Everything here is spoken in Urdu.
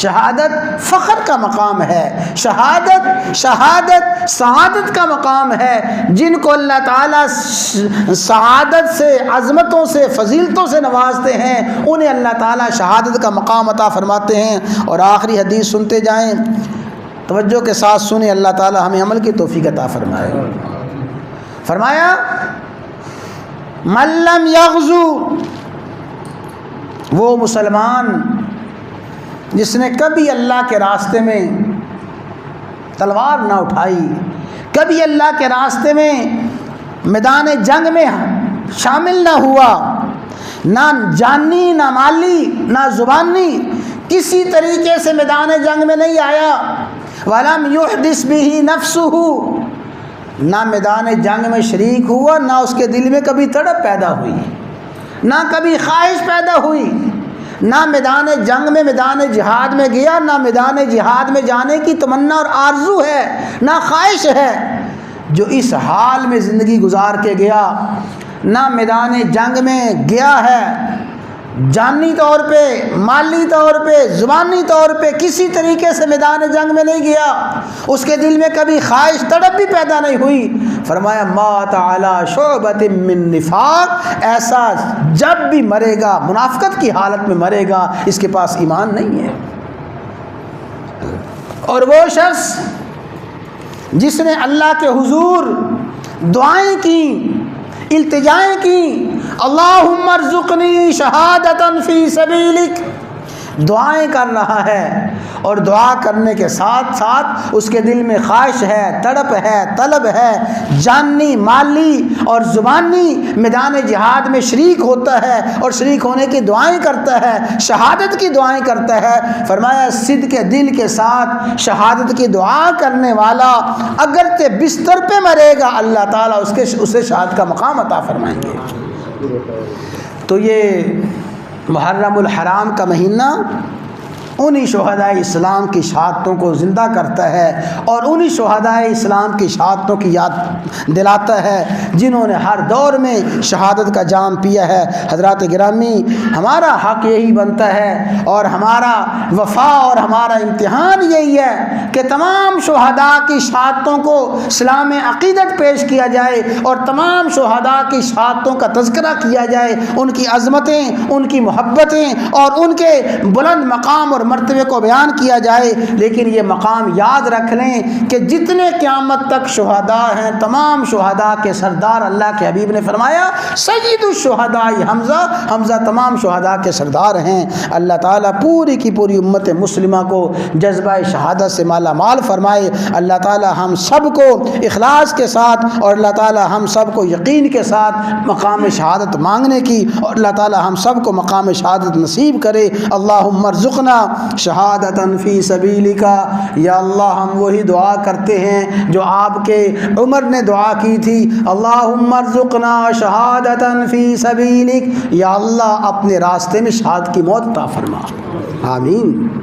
شہادت فخر کا مقام ہے، شہادت سعادت کا مقام ہے۔ جن کو اللہ تعالیٰ سعادت سے، عظمتوں سے، فضیلتوں سے نوازتے ہیں، انہیں اللہ تعالیٰ شہادت کا مقام عطا فرماتے ہیں۔ اور آخری حدیث سنتے جائیں، توجہ کے ساتھ سنیں، اللہ تعالیٰ ہمیں عمل کی توفیق عطا فرمائے۔ فرمایا من لم یغزو، وہ مسلمان جس نے کبھی اللہ کے راستے میں تلوار نہ اٹھائی، کبھی اللہ کے راستے میں میدان جنگ میں شامل نہ ہوا، نہ جانی، نہ مالی، نہ زبانی، کسی طریقے سے میدان جنگ میں نہیں آیا، وَلَمْ يُحْدِثْ بِهِ نَفْسُهُ، نہ میدان جنگ میں شریک ہوا، نہ اس کے دل میں کبھی تڑپ پیدا ہوئی، نہ کبھی خواہش پیدا ہوئی، نہ میدان جنگ میں، میدان جہاد میں گیا، نہ میدان جہاد میں جانے کی تمنا اور آرزو ہے، نہ خواہش ہے، جو اس حال میں زندگی گزار کے گیا، نہ میدان جنگ میں گیا ہے جانی طور پہ، مالی طور پہ، زبانی طور پہ، کسی طریقے سے میدان جنگ میں نہیں گیا، اس کے دل میں کبھی خواہش تڑپ بھی پیدا نہیں ہوئی، فرمایا مات علی شعبۃ من نفاق، ایسا جب بھی مرے گا منافقت کی حالت میں مرے گا، اس کے پاس ایمان نہیں ہے۔ اور وہ شخص جس نے اللہ کے حضور دعائیں کی، التجائیں کی، اللہم ارزقنی شہادتا فی سبیلک، دعائیں کر رہا ہے، اور دعا کرنے کے ساتھ ساتھ اس کے دل میں خواہش ہے، تڑپ ہے، طلب ہے، جانی، مالی اور زبانی میدان جہاد میں شریک ہوتا ہے، اور شریک ہونے کی دعائیں کرتا ہے، شہادت کی دعائیں کرتا ہے، فرمایا صدق کے دل کے ساتھ شہادت کی دعا کرنے والا اگرچہ بستر پہ مرے گا، اللہ تعالیٰ اسے شہادت کا مقام عطا فرمائیں گے۔ تو یہ محرم الحرام کا مہینہ انہی شہداء اسلام کی شہادتوں کو زندہ کرتا ہے، اور انہی شہداء اسلام کی شہادتوں کی یاد دلاتا ہے جنہوں نے ہر دور میں شہادت کا جام پیا ہے۔ حضرات گرامی، ہمارا حق یہی بنتا ہے، اور ہمارا وفا اور ہمارا امتحان یہی ہے کہ تمام شہداء کی شہادتوں کو اسلام عقیدت پیش کیا جائے، اور تمام شہداء کی شہادتوں کا تذکرہ کیا جائے، ان کی عظمتیں، ان کی محبتیں اور ان کے بلند مقام اور مرتبے کو بیان کیا جائے۔ لیکن یہ مقام یاد رکھ لیں کہ جتنے قیامت تک شہداء ہیں، تمام شہداء کے سردار اللہ کے حبیب نے فرمایا سید الشہداء حمزہ، حمزہ تمام شہداء کے سردار ہیں۔ اللہ تعالیٰ پوری کی پوری امت مسلمہ کو جذبہ شہادت سے مالا مال فرمائے۔ اللہ تعالیٰ ہم سب کو اخلاص کے ساتھ، اور اللہ تعالیٰ ہم سب کو یقین کے ساتھ مقام شہادت مانگنے کی، اور اللہ تعالیٰ ہم سب کو مقام شہادت نصیب کرے۔ اللہم ارزقنا شہادتا فی سبیلک، یا اللہ ہم وہی دعا کرتے ہیں جو آپ کے عمر نے دعا کی تھی، اللہم ارزقنا شہادتا فی سبیلک، یا اللہ اپنے راستے میں شہادت کی موت عطا فرما، آمین۔